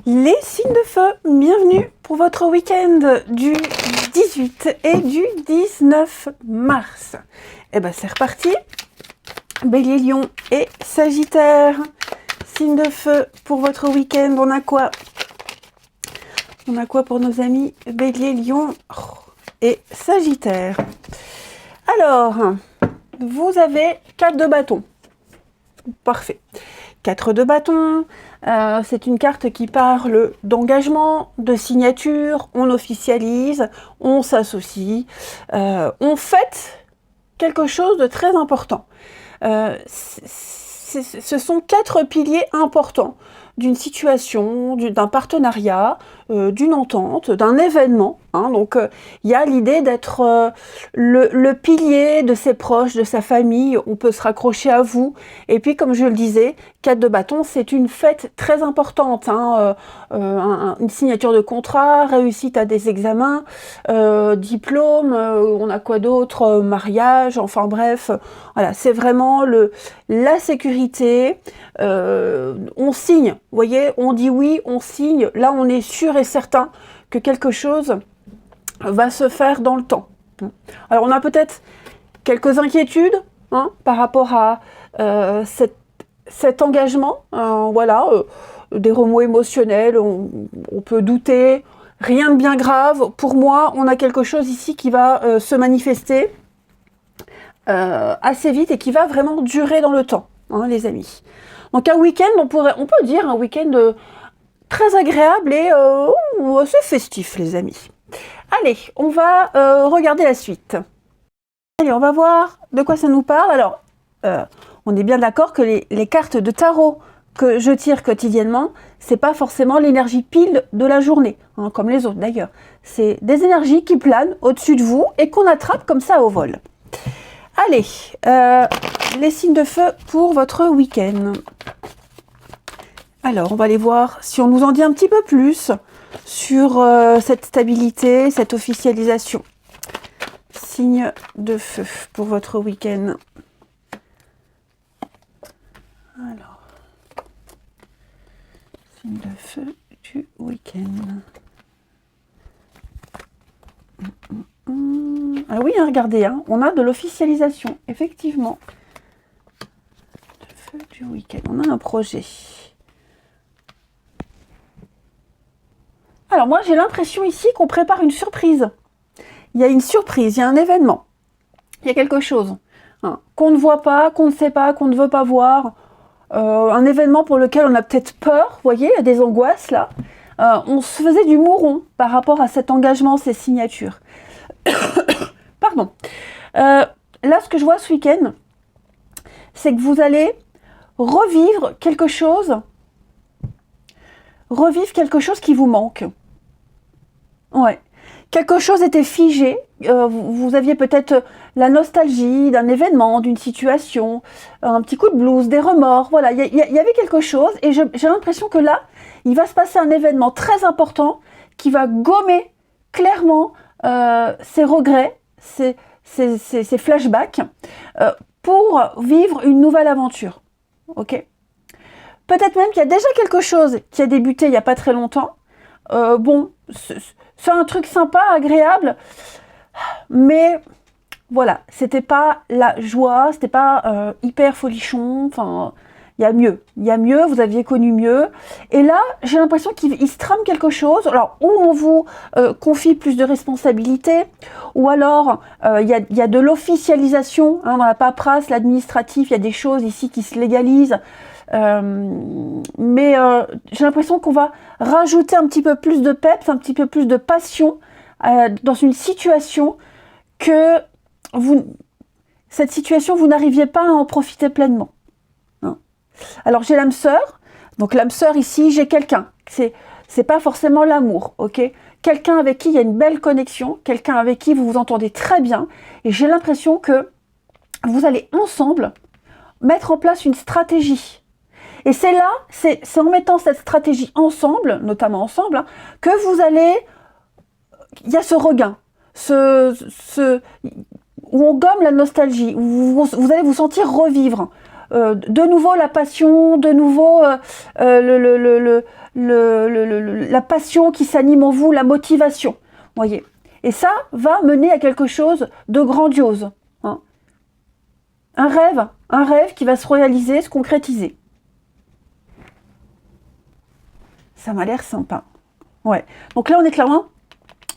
Les signes de feu, bienvenue pour votre week-end du 18 et du 19 mars. Et ben c'est reparti. Bélier, Lion et Sagittaire. Signes de feu pour votre week-end, on a quoi? On a quoi pour nos amis Bélier, Lion et Sagittaire? Alors, vous avez 4 de bâton. Parfait. 4 de bâton, c'est une carte qui parle d'engagement, de signature, on officialise, on s'associe, on fête quelque chose de très important. Ce sont 4 piliers importants d'une situation, d'un partenariat, d'une entente, d'un événement. Hein. Donc, il y a l'idée d'être le pilier de ses proches, de sa famille. On peut se raccrocher à vous. Et puis, comme je le disais, 4 de bâton, c'est une fête très importante. Hein. Une signature de contrat, réussite à des examens, diplôme, on a quoi d'autre, mariage, enfin bref. Voilà, c'est vraiment la sécurité. On signe, vous voyez, on dit oui, on signe. Là, on est sûr et certain que quelque chose va se faire dans le temps. Alors, on a peut-être quelques inquiétudes hein, par rapport à cet engagement. Voilà, des remous émotionnels, on peut douter. Rien de bien grave. Pour moi, on a quelque chose ici qui va se manifester assez vite et qui va vraiment durer dans le temps, hein, les amis. Donc un week-end, on peut dire un week-end très agréable et assez festif, les amis. Allez, on va regarder la suite. Allez, on va voir de quoi ça nous parle. Alors, on est bien d'accord que les cartes de tarot que je tire quotidiennement, c'est pas forcément l'énergie pile de la journée, hein, comme les autres d'ailleurs. C'est des énergies qui planent au-dessus de vous et qu'on attrape comme ça au vol. Allez, les signes de feu pour votre week-end. Alors, on va aller voir si on nous en dit un petit peu plus sur cette stabilité, cette officialisation. Signe de feu pour votre week-end. Alors, signe de feu du week-end. Ah oui, hein, regardez, hein, on a de l'officialisation, effectivement. De feu du week-end, on a un projet. Alors moi, j'ai l'impression ici qu'on prépare une surprise. Il y a une surprise, il y a un événement. Il y a quelque chose hein, qu'on ne voit pas, qu'on ne sait pas, qu'on ne veut pas voir. Un événement pour lequel on a peut-être peur, vous voyez, il y a des angoisses là. On se faisait du mouron par rapport à cet engagement, ces signatures. Pardon. Là, ce que je vois ce week-end, c'est que vous allez revivre quelque chose qui vous manque. Ouais. Quelque chose était figé. Vous aviez peut-être la nostalgie d'un événement, d'une situation, un petit coup de blues, des remords. Voilà, il y avait quelque chose et j'ai l'impression que là, il va se passer un événement très important qui va gommer clairement ces regrets, ces flashbacks pour vivre une nouvelle aventure. Ok ? Peut-être même qu'il y a déjà quelque chose qui a débuté il n'y a pas très longtemps. Bon, c'est un truc sympa, agréable, mais voilà, c'était pas la joie, c'était pas hyper folichon, enfin, il y a mieux, vous aviez connu mieux. Et là, j'ai l'impression qu'il se trame quelque chose, alors, où on vous confie plus de responsabilités, ou alors, il y a de l'officialisation, hein, dans la paperasse, l'administratif, il y a des choses ici qui se légalisent, mais j'ai l'impression qu'on va rajouter un petit peu plus de peps, un petit peu plus de passion dans une situation que cette situation, vous n'arriviez pas à en profiter pleinement. Hein. Alors j'ai l'âme sœur, donc l'âme sœur ici, j'ai quelqu'un, c'est pas forcément l'amour, ok ? Quelqu'un avec qui il y a une belle connexion, quelqu'un avec qui vous vous entendez très bien, et j'ai l'impression que vous allez ensemble mettre en place une stratégie. Et c'est là, c'est en mettant cette stratégie ensemble, notamment ensemble, hein, que vous allez... Il y a ce regain, où on gomme la nostalgie, où vous allez vous sentir revivre de nouveau la passion, de nouveau la passion qui s'anime en vous, la motivation. Voyez. Et ça va mener à quelque chose de grandiose. Hein. Un rêve qui va se réaliser, se concrétiser. Ça m'a l'air sympa. Ouais. Donc là, on est clairement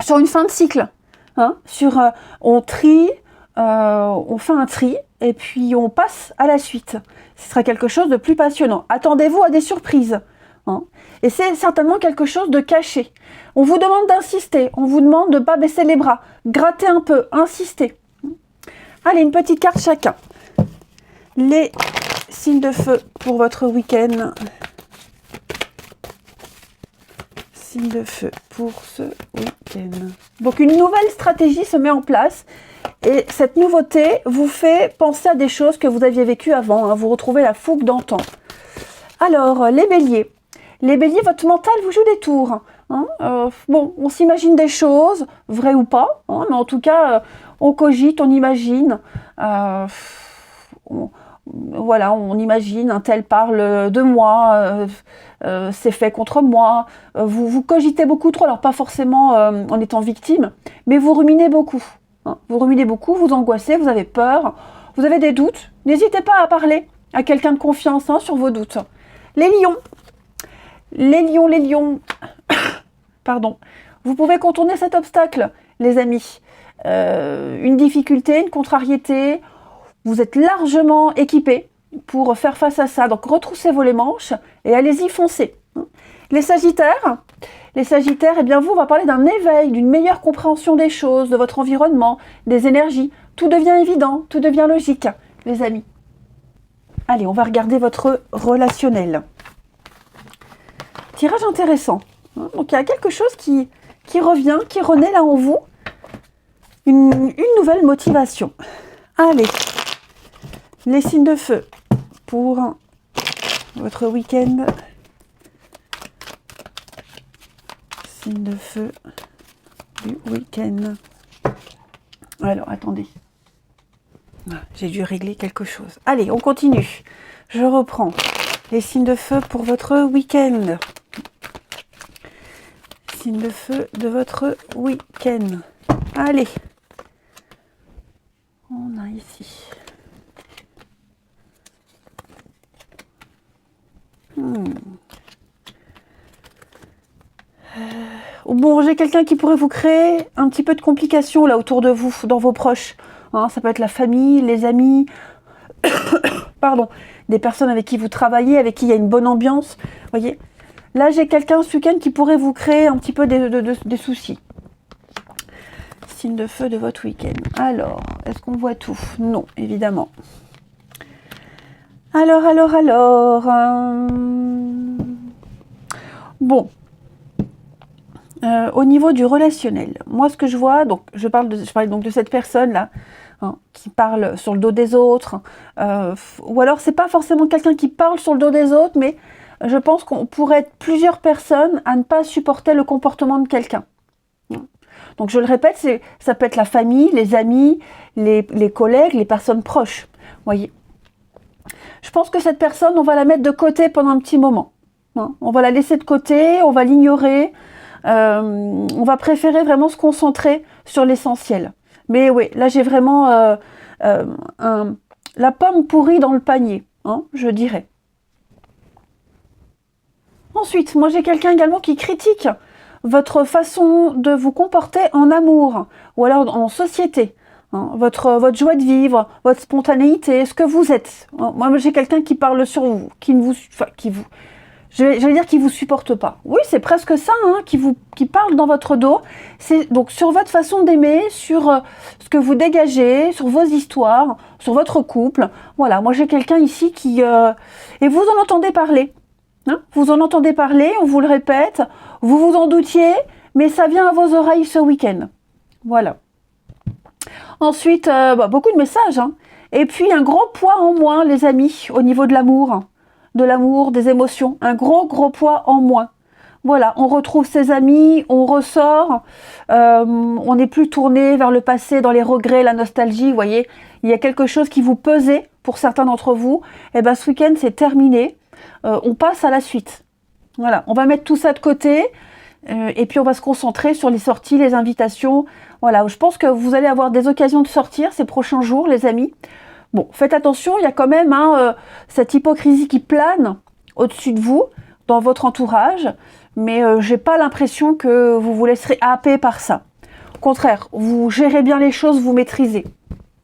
sur une fin de cycle. Hein, on trie, on fait un tri, et puis on passe à la suite. Ce sera quelque chose de plus passionnant. Attendez-vous à des surprises. Hein, et c'est certainement quelque chose de caché. On vous demande d'insister, on vous demande de ne pas baisser les bras, gratter un peu, insister. Allez, une petite carte chacun. Les signes de feu pour votre week-end. Signes de feu pour ce week-end. Donc une nouvelle stratégie se met en place et cette nouveauté vous fait penser à des choses que vous aviez vécues avant. Hein, vous retrouvez la fougue d'antan. Alors, les béliers. Les béliers, votre mental vous joue des tours. Hein, bon, on s'imagine des choses, vraies ou pas, hein, mais en tout cas, on cogite, on imagine. Voilà, on imagine, un tel parle de moi, c'est fait contre moi. Vous cogitez beaucoup trop, alors pas forcément en étant victime, mais vous ruminez beaucoup. Hein, vous ruminez beaucoup, vous angoissez, vous avez peur, vous avez des doutes. N'hésitez pas à parler à quelqu'un de confiance hein, sur vos doutes. Les lions, pardon. Vous pouvez contourner cet obstacle, les amis. Une difficulté, une contrariété. Vous êtes largement équipés pour faire face à ça. Donc, retroussez-vous les manches et allez-y, foncez. Les sagittaires, eh bien, on va parler d'un éveil, d'une meilleure compréhension des choses, de votre environnement, des énergies. Tout devient évident, tout devient logique, les amis. Allez, on va regarder votre relationnel. Tirage intéressant. Donc, il y a quelque chose qui revient, qui renaît là en vous. Une nouvelle motivation. Allez, les signes de feu pour votre week-end. Signes de feu du week-end. Alors, attendez. J'ai dû régler quelque chose. Allez, on continue. Je reprends. Les signes de feu pour votre week-end. Signes de feu de votre week-end. Allez. On a ici. Bon, j'ai quelqu'un qui pourrait vous créer un petit peu de complications là autour de vous, dans vos proches. Hein, ça peut être la famille, les amis, pardon, des personnes avec qui vous travaillez, avec qui il y a une bonne ambiance. Voyez, là j'ai quelqu'un ce week-end qui pourrait vous créer un petit peu des soucis. Signe de feu de votre week-end. Alors, est-ce qu'on voit tout? Non, évidemment. Alors. Bon. Au niveau du relationnel, moi ce que je vois, donc je parle donc de cette personne-là, hein, qui parle sur le dos des autres, ou alors c'est pas forcément quelqu'un qui parle sur le dos des autres, mais je pense qu'on pourrait être plusieurs personnes à ne pas supporter le comportement de quelqu'un. Donc je le répète, ça peut être la famille, les amis, les collègues, les personnes proches, voyez. Je pense que cette personne, on va la mettre de côté pendant un petit moment. Hein. On va la laisser de côté, on va l'ignorer. On va préférer vraiment se concentrer sur l'essentiel. Mais oui, là j'ai vraiment la pomme pourrie dans le panier, hein, je dirais. Ensuite, moi j'ai quelqu'un également qui critique votre façon de vous comporter en amour ou alors en société. Hein, votre joie de vivre, votre spontanéité, ce que vous êtes. Moi j'ai quelqu'un qui parle sur vous, je vais dire qui vous supporte pas. Oui, c'est presque ça, hein, qui parle dans votre dos. C'est donc sur votre façon d'aimer, sur ce que vous dégagez, sur vos histoires, sur votre couple. Voilà, moi j'ai quelqu'un ici qui... et vous en entendez parler. Hein, vous en entendez parler, on vous le répète, vous vous en doutiez, mais ça vient à vos oreilles ce week-end. Voilà. Ensuite, beaucoup de messages. Hein. Et puis un gros poids en moins, les amis, au niveau de l'amour. Des émotions, un gros poids en moins. Voilà, on retrouve ses amis, on ressort, on n'est plus tourné vers le passé, dans les regrets, la nostalgie, vous voyez. Il y a quelque chose qui vous pesait pour certains d'entre vous, eh ben, ce week-end, c'est terminé. On passe à la suite. Voilà, on va mettre tout ça de côté et puis on va se concentrer sur les sorties, les invitations. Voilà, je pense que vous allez avoir des occasions de sortir ces prochains jours, les amis. Bon, faites attention, il y a quand même cette hypocrisie qui plane au-dessus de vous, dans votre entourage, mais j'ai pas l'impression que vous vous laisserez happer par ça. Au contraire, vous gérez bien les choses, vous maîtrisez.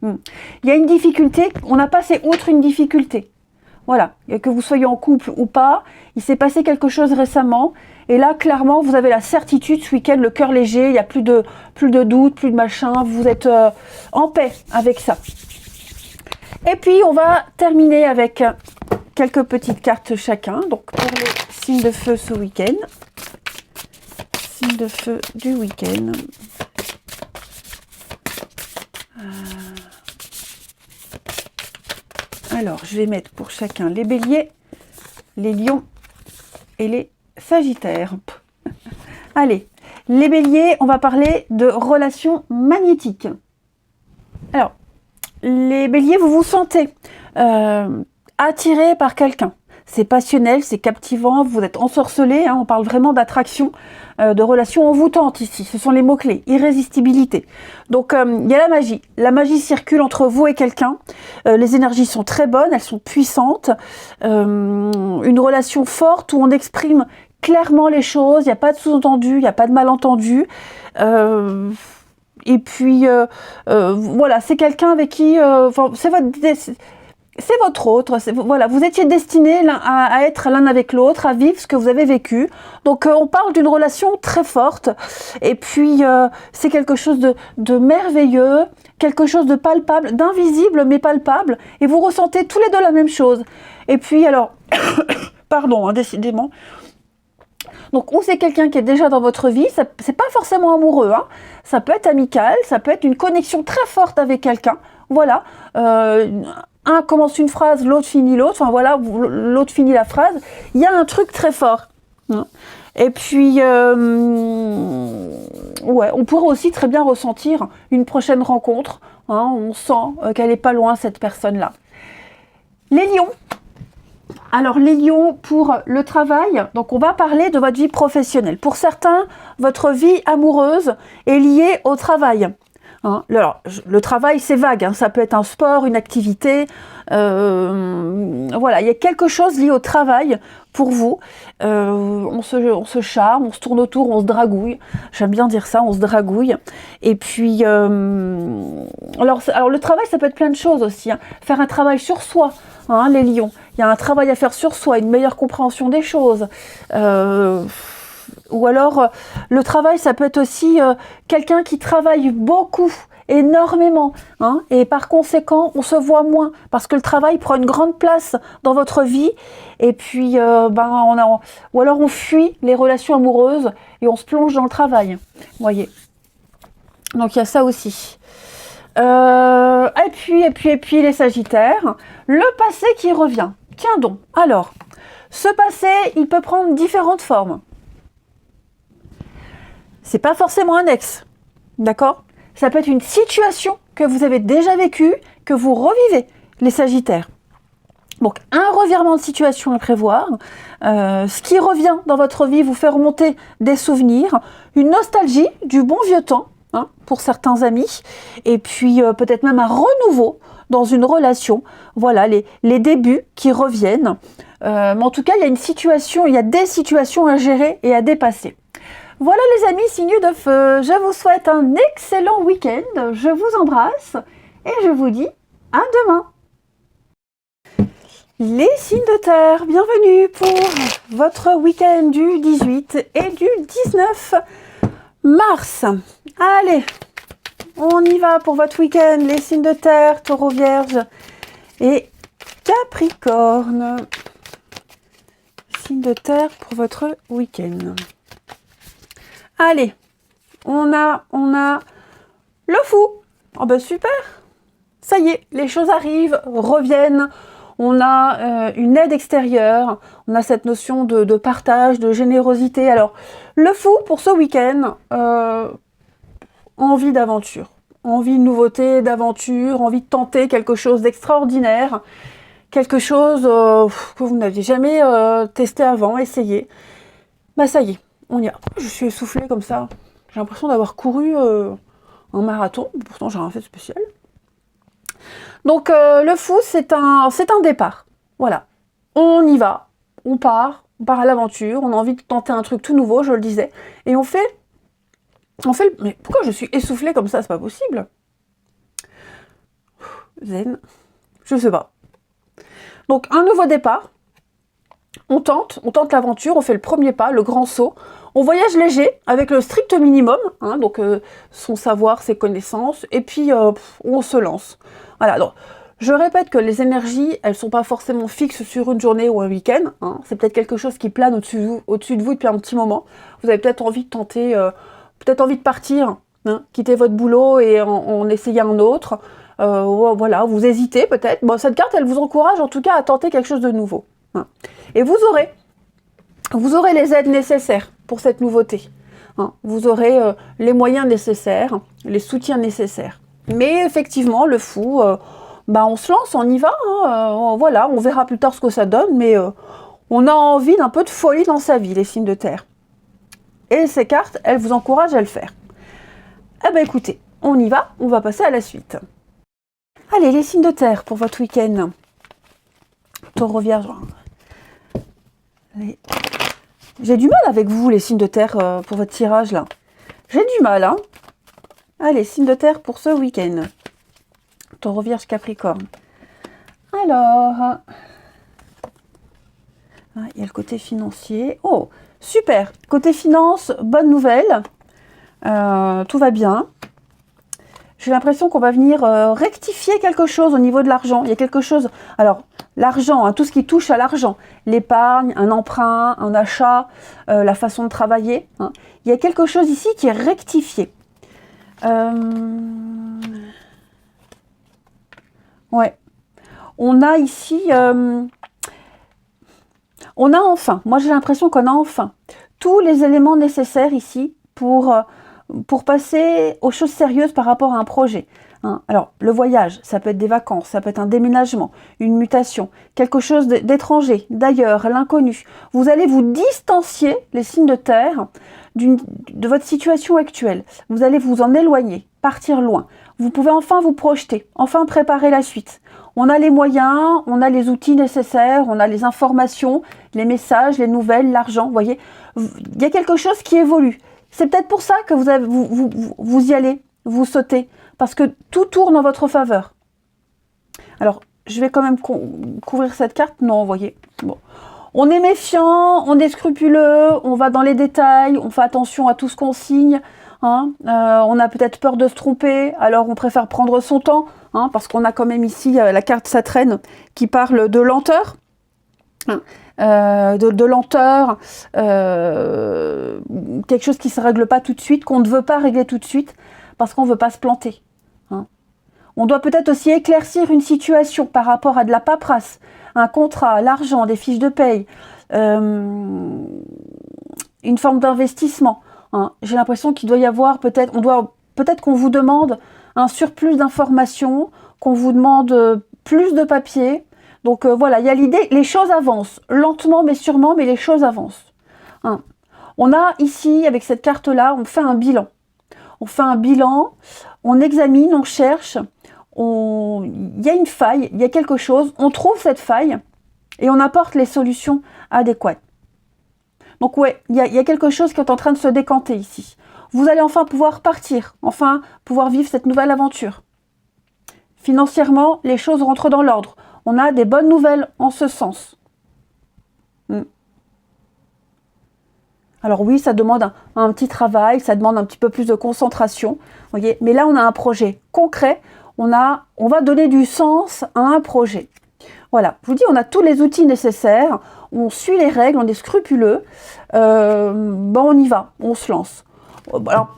Il y a une difficulté, on a passé outre une difficulté. Voilà, que vous soyez en couple ou pas, il s'est passé quelque chose récemment, et là, clairement, vous avez la certitude, ce week-end, le cœur léger, il n'y a plus de doute, plus de machin, vous êtes en paix avec ça. Et puis, on va terminer avec quelques petites cartes chacun, donc pour les signes de feu ce week-end. Signes de feu du week-end. Alors, je vais mettre pour chacun les béliers, les lions et les sagittaires. Allez, les béliers, on va parler de relations magnétiques. Alors, les béliers, vous vous sentez attiré par quelqu'un. C'est passionnel, c'est captivant, vous êtes ensorcelé, hein, on parle vraiment d'attraction, de relations envoûtantes ici. Ce sont les mots-clés, irrésistibilité. Donc, il y a la magie. La magie circule entre vous et quelqu'un. Les énergies sont très bonnes, elles sont puissantes. Une relation forte où on exprime clairement les choses, il n'y a pas de sous-entendu, il n'y a pas de malentendu. Et puis, voilà, c'est quelqu'un avec qui... c'est votre autre, voilà, vous étiez destinés à être l'un avec l'autre, à vivre ce que vous avez vécu. Donc on parle d'une relation très forte, et puis c'est quelque chose de merveilleux, quelque chose de palpable, d'invisible mais palpable, et vous ressentez tous les deux la même chose. Et puis alors, pardon, hein, décidément, donc ou c'est quelqu'un qui est déjà dans votre vie, c'est pas forcément amoureux, hein, ça peut être amical, ça peut être une connexion très forte avec quelqu'un, voilà, un commence une phrase, l'autre finit l'autre, enfin voilà, l'autre finit la phrase, il y a un truc très fort. Et puis, ouais, on pourrait aussi très bien ressentir une prochaine rencontre, hein, on sent qu'elle n'est pas loin, cette personne-là. Les lions. Alors les lions, pour le travail, donc on va parler de votre vie professionnelle. Pour certains, votre vie amoureuse est liée au travail. Hein, alors, le travail, c'est vague, hein, ça peut être un sport, une activité, voilà, il y a quelque chose lié au travail pour vous. On se charme, on se tourne autour, on se dragouille. J'aime bien dire ça, on se dragouille. Et puis, alors le travail, ça peut être plein de choses aussi. Hein. Faire un travail sur soi, hein, les lions. Il y a un travail à faire sur soi, une meilleure compréhension des choses. Ou alors, le travail, ça peut être aussi quelqu'un qui travaille beaucoup, énormément, hein, et par conséquent, on se voit moins, parce que le travail prend une grande place dans votre vie, et puis, ou alors on fuit les relations amoureuses, et on se plonge dans le travail, vous voyez. Donc, il y a ça aussi. Et puis, les sagittaires, le passé qui revient. Tiens donc, alors, ce passé, il peut prendre différentes formes. C'est pas forcément un ex, d'accord? Ça peut être une situation que vous avez déjà vécue, que vous revivez, les sagittaires. Donc, un revirement de situation à prévoir, ce qui revient dans votre vie vous fait remonter des souvenirs, une nostalgie du bon vieux temps, hein, pour certains amis, et puis peut-être même un renouveau dans une relation, voilà, les débuts qui reviennent. Mais en tout cas, il y a des situations à gérer et à dépasser. Voilà les amis, signes de feu, je vous souhaite un excellent week-end, je vous embrasse et je vous dis à demain. Les signes de terre, bienvenue pour votre week-end du 18 et du 19 mars. Allez, on y va pour votre week-end, les signes de terre, taureau, vierge et capricorne. Signes de terre pour votre week-end. Allez, on a le fou. Oh ben super. Ça y est, les choses arrivent, reviennent. On a une aide extérieure. On a cette notion de partage, de générosité. Alors, le fou pour ce week-end, envie d'aventure. envie de nouveauté, d'aventure, envie de tenter quelque chose d'extraordinaire, quelque chose que vous n'aviez jamais testé avant, essayé. Bah ça y est, on y va. Je suis essoufflée comme ça. J'ai l'impression d'avoir couru un marathon, pourtant j'ai rien fait de spécial. Donc le fou, c'est un départ. Voilà, on y va, on part à l'aventure, on a envie de tenter un truc tout nouveau, je le disais, et on fait mais pourquoi je suis essoufflée comme ça, c'est pas possible. Zen, je sais pas. Donc un nouveau départ, on tente l'aventure, on fait le premier pas, le grand saut, on voyage léger avec le strict minimum, hein, donc son savoir, ses connaissances, et puis on se lance. Voilà, donc je répète que les énergies, elles sont pas forcément fixes sur une journée ou un week-end, hein, c'est peut-être quelque chose qui plane au-dessus de vous depuis un petit moment. Vous avez peut-être envie de tenter, peut-être envie de partir, hein, quitter votre boulot et en essayer un autre. Voilà, vous hésitez peut-être. Bon, cette carte, elle vous encourage en tout cas à tenter quelque chose de nouveau. Hein. Et vous aurez les aides nécessaires pour cette nouveauté. Hein. Vous aurez les moyens nécessaires, les soutiens nécessaires. Mais effectivement, le fou, on se lance, on y va. Hein. Voilà, on verra plus tard ce que ça donne, mais on a envie d'un peu de folie dans sa vie, les signes de terre. Et ces cartes, elles vous encouragent à le faire. Eh bien écoutez, on y va, on va passer à la suite. Allez, les signes de terre pour votre week-end. Taureau, Vierge. Allez. J'ai du mal avec vous, les signes de terre, pour votre tirage, là. J'ai du mal, hein. Allez, signes de terre pour ce week-end. Taureau, Vierge, Capricorne. Alors... il y a le côté financier. Oh, super. Côté finance, bonne nouvelle. Tout va bien. J'ai l'impression qu'on va venir rectifier quelque chose au niveau de l'argent. Il y a quelque chose... Alors, l'argent, hein, tout ce qui touche à l'argent. L'épargne, un emprunt, un achat, la façon de travailler. Hein. Il y a quelque chose ici qui est rectifié. Ouais. On a ici... on a enfin, moi j'ai l'impression qu'on a enfin tous les éléments nécessaires ici pour passer aux choses sérieuses par rapport à un projet. Hein. Alors, le voyage, ça peut être des vacances, ça peut être un déménagement, une mutation, quelque chose d'étranger, d'ailleurs, l'inconnu. Vous allez vous distancier, les signes de terre, de votre situation actuelle. Vous allez vous en éloigner, partir loin. Vous pouvez enfin vous projeter, enfin préparer la suite. On a les moyens, on a les outils nécessaires, on a les informations, les messages, les nouvelles, l'argent, vous voyez. Il y a quelque chose qui évolue. C'est peut-être pour ça que vous y allez, vous sautez, parce que tout tourne en votre faveur. Alors, je vais quand même couvrir cette carte. Non, vous voyez. Bon. On est méfiant, on est scrupuleux, on va dans les détails, on fait attention à tout ce qu'on signe. Hein. On a peut-être peur de se tromper, alors on préfère prendre son temps, hein, parce qu'on a quand même ici la carte Saturne qui parle de lenteur. Hein. De lenteur, quelque chose qui ne se règle pas tout de suite, qu'on ne veut pas régler tout de suite, parce qu'on ne veut pas se planter. Hein. On doit peut-être aussi éclaircir une situation par rapport à de la paperasse, un contrat, l'argent, des fiches de paye, une forme d'investissement. Hein. J'ai l'impression qu'il doit y avoir peut-être qu'on vous demande un surplus d'informations, qu'on vous demande plus de papier. Donc voilà, il y a l'idée, les choses avancent, lentement mais sûrement, mais les choses avancent. Hein. On a ici, avec cette carte-là, on fait un bilan. On fait un bilan, on examine, on cherche, il y a une faille, il y a quelque chose, on trouve cette faille et on apporte les solutions adéquates. Donc ouais, il y a quelque chose qui est en train de se décanter ici. Vous allez enfin pouvoir partir, enfin pouvoir vivre cette nouvelle aventure. Financièrement, les choses rentrent dans l'ordre. On a des bonnes nouvelles en ce sens. Alors oui, ça demande un petit travail, ça demande un petit peu plus de concentration, voyez. Mais là, on a un projet concret, on va donner du sens à un projet. Voilà, je vous dis, on a tous les outils nécessaires, on suit les règles, on est scrupuleux, on y va, on se lance. Alors,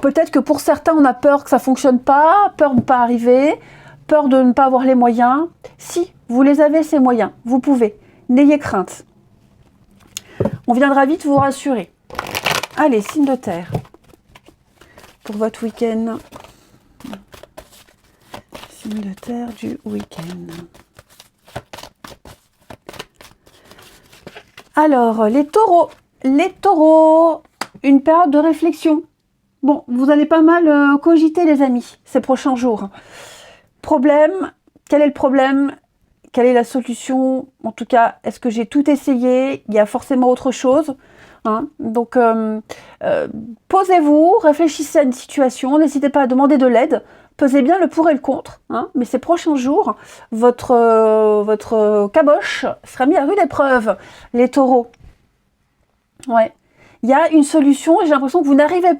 peut-être que pour certains, on a peur que ça ne fonctionne pas, peur de ne pas arriver, peur de ne pas avoir les moyens. Si, vous les avez ces moyens, vous pouvez, n'ayez crainte. On viendra vite vous rassurer. Allez, signe de terre. Pour votre week-end. Signe de terre du week-end. Alors, les taureaux. Les taureaux, une période de réflexion. Bon, vous allez pas mal cogiter, les amis, ces prochains jours. Problème, quel est le problème? Quelle est la solution? En tout cas, est-ce que j'ai tout essayé? Il y a forcément autre chose. Hein? Donc, posez-vous, réfléchissez à une situation, n'hésitez pas à demander de l'aide. Pesez bien le pour et le contre, hein, mais ces prochains jours, votre caboche sera mis à rude épreuve, les taureaux. Ouais. Il y a une solution et j'ai l'impression que vous n'arrivez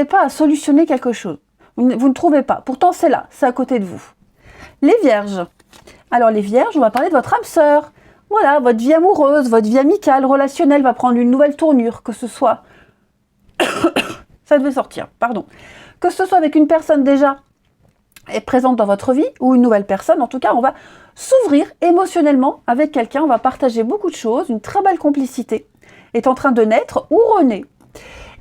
pas à solutionner quelque chose. Vous ne trouvez pas. Pourtant, c'est là, c'est à côté de vous. Les vierges. Alors, les vierges, on va parler de votre âme sœur. Voilà, votre vie amoureuse, votre vie amicale, relationnelle va prendre une nouvelle tournure, que ce soit... Ça devait sortir, pardon. Que ce soit avec une personne déjà est présente dans votre vie ou une nouvelle personne, en tout cas, on va s'ouvrir émotionnellement avec quelqu'un, on va partager beaucoup de choses, une très belle complicité est en train de naître ou renaît.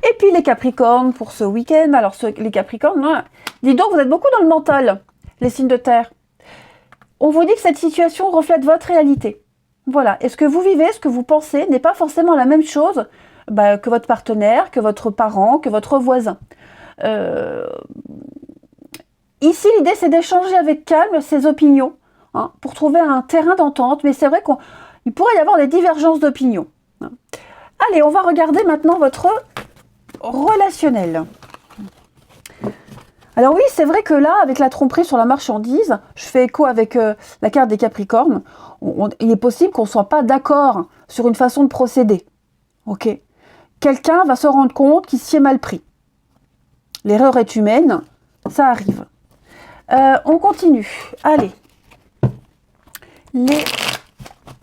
Et puis les Capricornes pour ce week-end, alors les Capricornes, hein, dis donc, vous êtes beaucoup dans le mental, les signes de terre. On vous dit que cette situation reflète votre réalité. Voilà, et ce que vous vivez, ce que vous pensez, n'est pas forcément la même chose que votre partenaire, que votre parent, que votre voisin. Ici, l'idée, c'est d'échanger avec calme ses opinions, hein, pour trouver un terrain d'entente, mais c'est vrai qu'il pourrait y avoir des divergences d'opinion. Hein. Allez, on va regarder maintenant votre relationnel. Alors oui, c'est vrai que là, avec la tromperie sur la marchandise, je fais écho avec la carte des Capricornes, il est possible qu'on ne soit pas d'accord sur une façon de procéder. Ok. Quelqu'un va se rendre compte qu'il s'y est mal pris. L'erreur est humaine, ça arrive. On continue. Allez. Les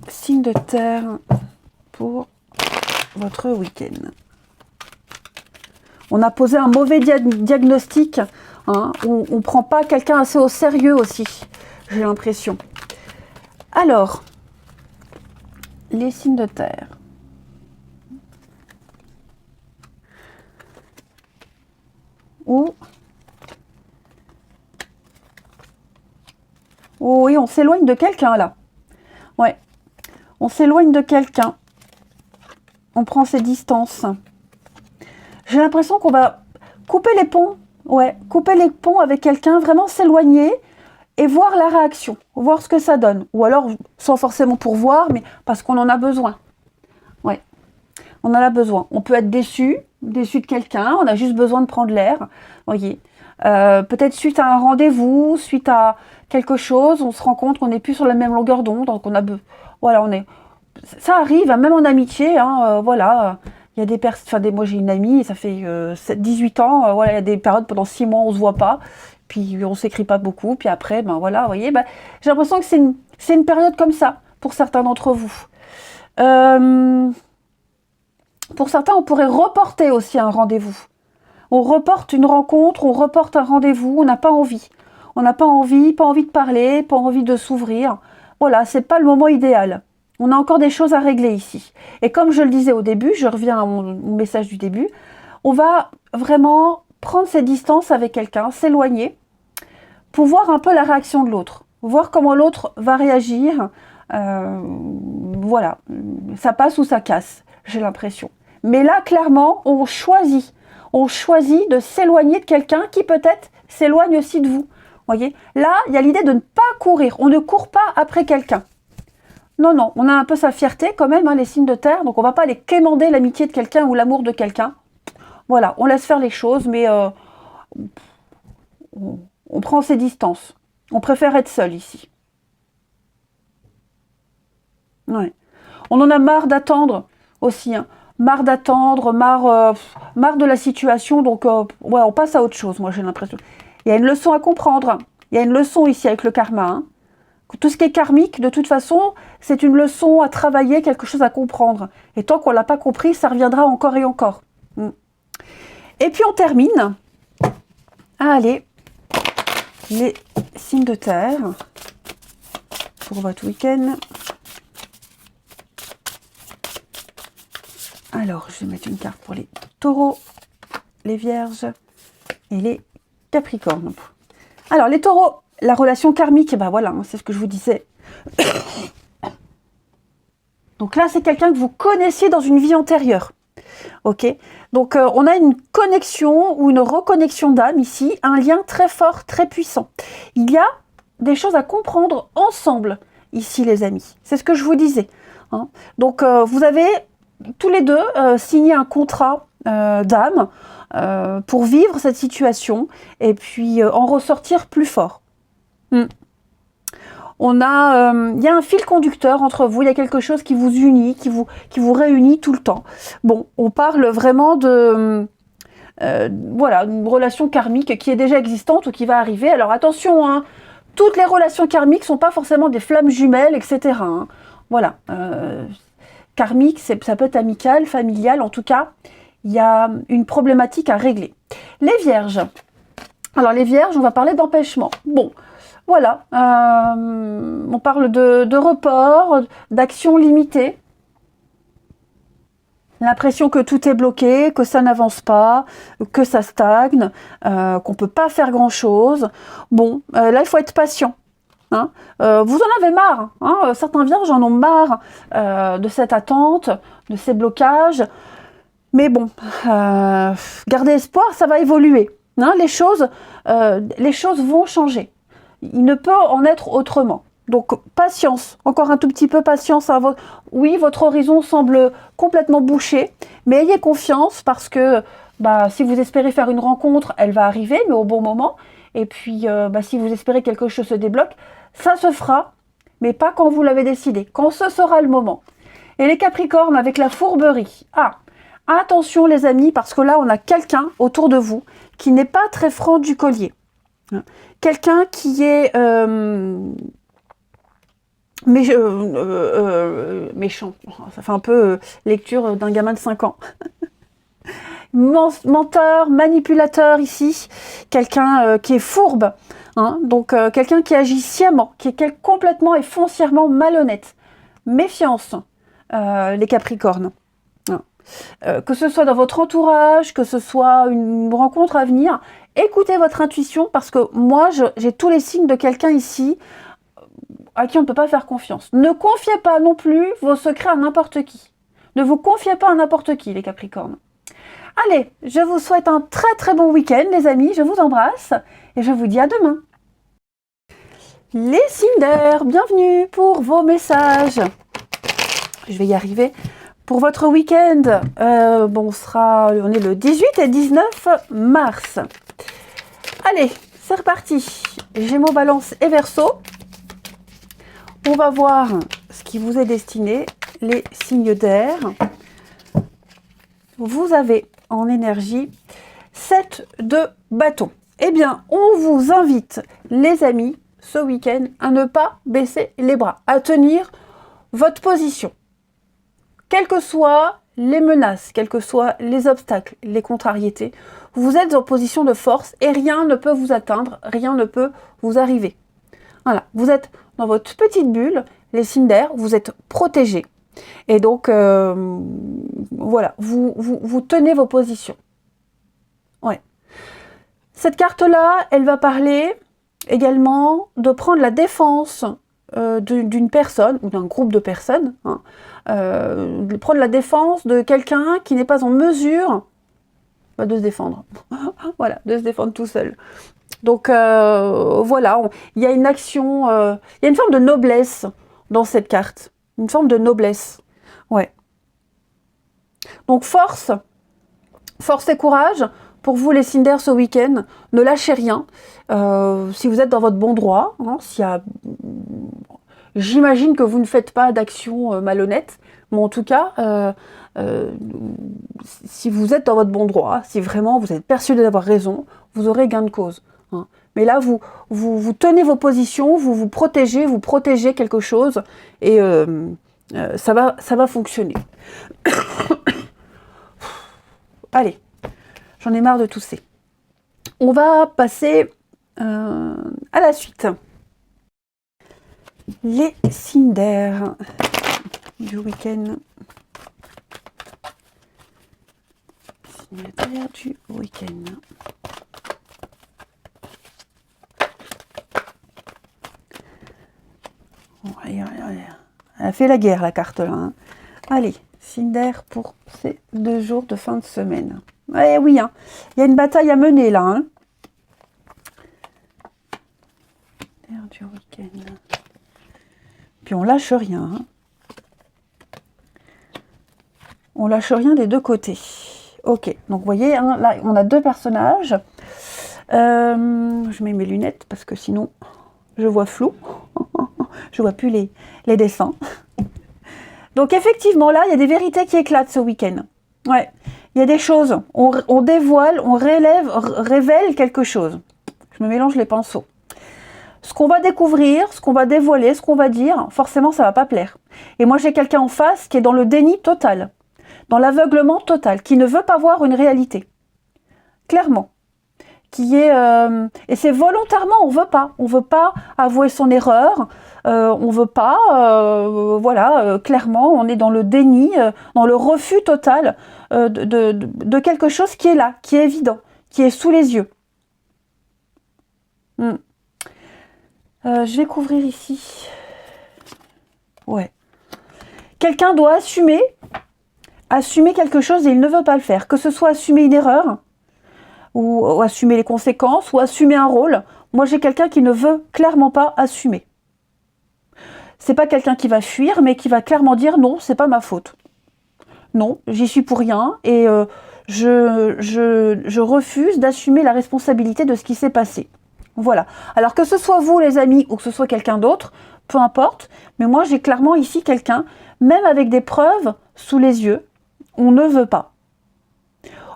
signes de terre pour votre week-end. On a posé un mauvais diagnostic. Hein, on ne prend pas quelqu'un assez au sérieux aussi, j'ai l'impression. Alors, les signes de terre. Oh oui, on s'éloigne de quelqu'un là. Ouais, on s'éloigne de quelqu'un. On prend ses distances. J'ai l'impression qu'on va couper les ponts. Ouais, couper les ponts avec quelqu'un, vraiment s'éloigner et voir la réaction, voir ce que ça donne. Ou alors, sans forcément pour voir, mais parce qu'on en a besoin. Ouais, on en a besoin. On peut être déçu de quelqu'un, on a juste besoin de prendre l'air. Voyez, peut-être suite à un rendez-vous, suite à quelque chose, on se rend compte qu'on n'est plus sur la même longueur d'onde, donc voilà, ça arrive, même en amitié, hein, voilà. Il y a des personnes, moi j'ai une amie, ça fait 18 ans, voilà, il y a des périodes pendant 6 mois on se voit pas, puis on s'écrit pas beaucoup, puis après, ben voilà, vous voyez, j'ai l'impression que c'est une période comme ça, pour certains d'entre vous. Pour certains, on pourrait reporter aussi un rendez-vous. On reporte une rencontre, on reporte un rendez-vous, on n'a pas envie. On n'a pas envie de parler, pas envie de s'ouvrir. Voilà, c'est pas le moment idéal. On a encore des choses à régler ici. Et comme je le disais au début, je reviens à mon message du début, on va vraiment prendre ses distances avec quelqu'un, s'éloigner, pour voir un peu la réaction de l'autre, voir comment l'autre va réagir. Voilà, ça passe ou ça casse, j'ai l'impression. Mais là, clairement, on choisit de s'éloigner de quelqu'un qui peut-être s'éloigne aussi de vous. Voyez, là, il y a l'idée de ne pas courir. On ne court pas après quelqu'un. Non, on a un peu sa fierté quand même, hein, les signes de terre, donc on ne va pas aller quémander l'amitié de quelqu'un ou l'amour de quelqu'un. Voilà, on laisse faire les choses, mais on prend ses distances. On préfère être seul ici. Ouais. On en a marre d'attendre aussi, hein. Marre d'attendre, marre de la situation, donc ouais, on passe à autre chose, moi j'ai l'impression. Il y a une leçon à comprendre, il y a une leçon ici avec le karma, hein. Tout ce qui est karmique, de toute façon, c'est une leçon à travailler, quelque chose à comprendre. Et tant qu'on ne l'a pas compris, ça reviendra encore et encore. Et puis on termine. Allez, les signes de terre pour votre week-end. Alors, je vais mettre une carte pour les taureaux, les vierges et les capricornes. Alors, les taureaux, la relation karmique, bah voilà, hein, c'est ce que je vous disais. Donc là, c'est quelqu'un que vous connaissiez dans une vie antérieure. Ok, donc on a une connexion ou une reconnexion d'âme ici, un lien très fort, très puissant. Il y a des choses à comprendre ensemble ici, les amis. C'est ce que je vous disais. Hein. Donc vous avez tous les deux signé un contrat d'âme pour vivre cette situation et puis en ressortir plus fort. Il y a un fil conducteur entre vous, il y a quelque chose qui vous unit, qui vous réunit tout le temps. Bon, on parle vraiment de, voilà, une relation karmique qui est déjà existante ou qui va arriver. Alors attention, hein, toutes les relations karmiques ne sont pas forcément des flammes jumelles, etc. Hein. Voilà, karmique, ça peut être amical, familial, en tout cas, il y a une problématique à régler. Les vierges. Alors les vierges, on va parler d'empêchement. Bon, voilà, on parle de report, d'action limitée. L'impression que tout est bloqué, que ça n'avance pas, que ça stagne, qu'on ne peut pas faire grand-chose. Bon, là, il faut être patient. Hein. Vous en avez marre. Hein. Certains vierges en ont marre de cette attente, de ces blocages. Mais bon, gardez espoir, ça va évoluer. Hein. Les choses vont changer. Il ne peut en être autrement. Donc, patience, encore un tout petit peu patience. Oui, votre horizon semble complètement bouché, mais ayez confiance parce que si vous espérez faire une rencontre, elle va arriver, mais au bon moment. Et puis, si vous espérez que quelque chose se débloque, ça se fera, mais pas quand vous l'avez décidé, quand ce sera le moment. Et les Capricornes avec la fourberie. Ah, attention les amis, parce que là, on a quelqu'un autour de vous qui n'est pas très franc du collier. Quelqu'un qui est méchant. Ça fait un peu lecture d'un gamin de 5 ans. Menteur, manipulateur ici. Quelqu'un qui est fourbe. Hein, donc quelqu'un qui agit sciemment, qui est complètement et foncièrement malhonnête. Méfiance, les Capricornes. Hein. Que ce soit dans votre entourage, que ce soit une rencontre à venir, écoutez votre intuition parce que moi, j'ai tous les signes de quelqu'un ici à qui on ne peut pas faire confiance. Ne confiez pas non plus vos secrets à n'importe qui. Ne vous confiez pas à n'importe qui, les Capricornes. Allez, je vous souhaite un très très bon week-end, les amis. Je vous embrasse et je vous dis à demain. Les signes d'air, bienvenue pour vos messages. Je vais y arriver. Pour votre week-end, on est le 18 et 19 mars. Allez, c'est reparti. Gémeaux, Balance et Verseau. On va voir ce qui vous est destiné, les signes d'air. Vous avez en énergie 7 de bâton. Eh bien, on vous invite, les amis, ce week-end, à ne pas baisser les bras, à tenir votre position. Quelles que soient les menaces, quels que soient les obstacles, les contrariétés, vous êtes en position de force et rien ne peut vous atteindre, rien ne peut vous arriver. Voilà, vous êtes dans votre petite bulle, les signes d'air, vous êtes protégés. Et donc, voilà, vous tenez vos positions. Ouais. Cette carte-là, elle va parler également de prendre la défense d'une personne ou d'un groupe de personnes, hein, de prendre la défense de quelqu'un qui n'est pas en mesure de se défendre. Voilà, de se défendre tout seul. Donc voilà, il y a une action, il y a une forme de noblesse dans cette carte. Une forme de noblesse. Ouais. Donc force et courage pour vous les signes d'air ce week-end. Ne lâchez rien. Si vous êtes dans votre bon droit, hein, j'imagine que vous ne faites pas d'action malhonnête, mais en tout cas, si vous êtes dans votre bon droit, si vraiment vous êtes persuadé d'avoir raison, vous aurez gain de cause. Hein. Mais là, vous tenez vos positions, vous protégez quelque chose, et ça va fonctionner. Allez, j'en ai marre de tousser. On va passer à la suite. Les signes d'air du week-end. Signes d'air du week-end. a fait la guerre, la carte là. Hein. Allez, signe d'air pour ces 2 jours de fin de semaine. Eh oui, hein, il y a une bataille à mener là. Hein. L'air du week-end. Puis on lâche rien. Hein. On lâche rien des 2 côtés. Ok, donc vous voyez, hein, là on a 2 personnages. Je mets mes lunettes parce que sinon je vois flou. Je vois plus les dessins. Donc effectivement là, il y a des vérités qui éclatent ce week-end. Ouais, il y a des choses. On dévoile, on révèle quelque chose. Je me mélange les pinceaux. Ce qu'on va découvrir, ce qu'on va dévoiler, ce qu'on va dire, forcément ça va pas plaire. Et moi j'ai quelqu'un en face qui est dans le déni total, dans l'aveuglement total, qui ne veut pas voir une réalité. Clairement. Qui est et c'est volontairement, on veut pas avouer son erreur, on veut pas, voilà, clairement, on est dans le déni, dans le refus total de quelque chose qui est là, qui est évident, qui est sous les yeux. Je vais couvrir ici. Ouais. Quelqu'un doit assumer quelque chose et il ne veut pas le faire, que ce soit assumer une erreur, ou assumer les conséquences, ou assumer un rôle. Moi, j'ai quelqu'un qui ne veut clairement pas assumer. C'est pas quelqu'un qui va fuir, mais qui va clairement dire non, c'est pas ma faute. Non, j'y suis pour rien, et je refuse d'assumer la responsabilité de ce qui s'est passé. Voilà. Alors que ce soit vous, les amis, ou que ce soit quelqu'un d'autre, peu importe, mais moi, j'ai clairement ici quelqu'un, même avec des preuves sous les yeux, on ne veut pas.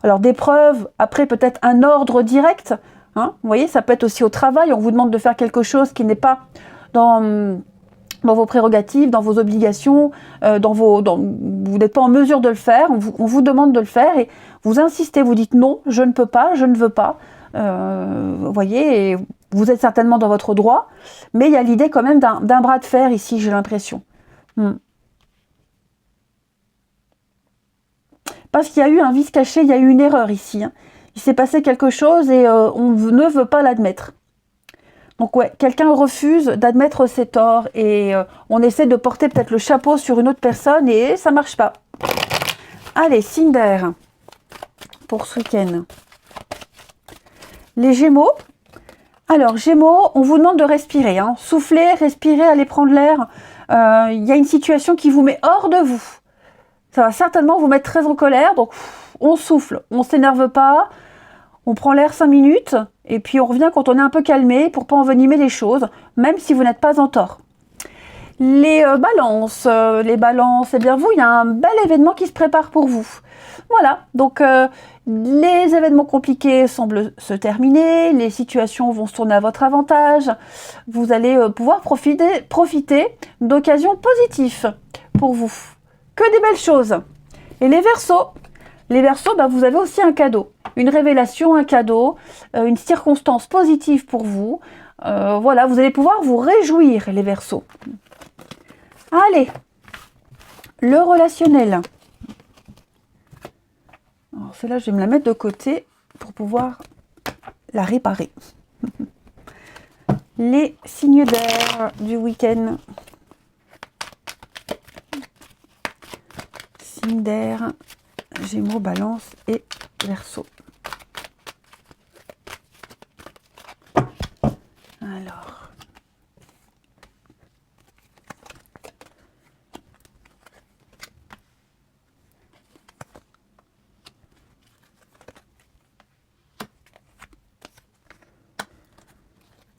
Alors des preuves, après peut-être un ordre direct, hein, vous voyez, ça peut être aussi au travail, on vous demande de faire quelque chose qui n'est pas dans vos prérogatives, dans vos obligations, vous n'êtes pas en mesure de le faire, on vous demande de le faire et vous insistez, vous dites non, je ne peux pas, je ne veux pas, vous voyez, et vous êtes certainement dans votre droit, mais il y a l'idée quand même d'un bras de fer ici, j'ai l'impression. Parce qu'il y a eu un vice caché, il y a eu une erreur ici. Hein. Il s'est passé quelque chose et on ne veut pas l'admettre. Donc ouais, quelqu'un refuse d'admettre ses torts et on essaie de porter peut-être le chapeau sur une autre personne et ça marche pas. Allez, signe d'air pour ce week-end. Les Gémeaux. Alors, Gémeaux, on vous demande de respirer. Hein. Souffler, respirer, aller prendre l'air. Il y a une situation qui vous met hors de vous. Ça va certainement vous mettre très en colère, donc on souffle, on ne s'énerve pas, on prend l'air 5 minutes, et puis on revient quand on est un peu calmé pour ne pas envenimer les choses, même si vous n'êtes pas en tort. Les balances, eh bien vous, il y a un bel événement qui se prépare pour vous. Voilà, donc les événements compliqués semblent se terminer, les situations vont se tourner à votre avantage, vous allez pouvoir profiter d'occasions positives pour vous. Que des belles choses. Et les Verseaux, bah, vous avez aussi un cadeau, une révélation, un cadeau, une circonstance positive pour vous. Voilà, vous allez pouvoir vous réjouir, les Verseaux. Allez, le relationnel. Alors celle-là, je vais me la mettre de côté pour pouvoir la réparer. Les signes d'air du week-end. Signe d'air, Gémeaux, Balance et Verseau. Alors.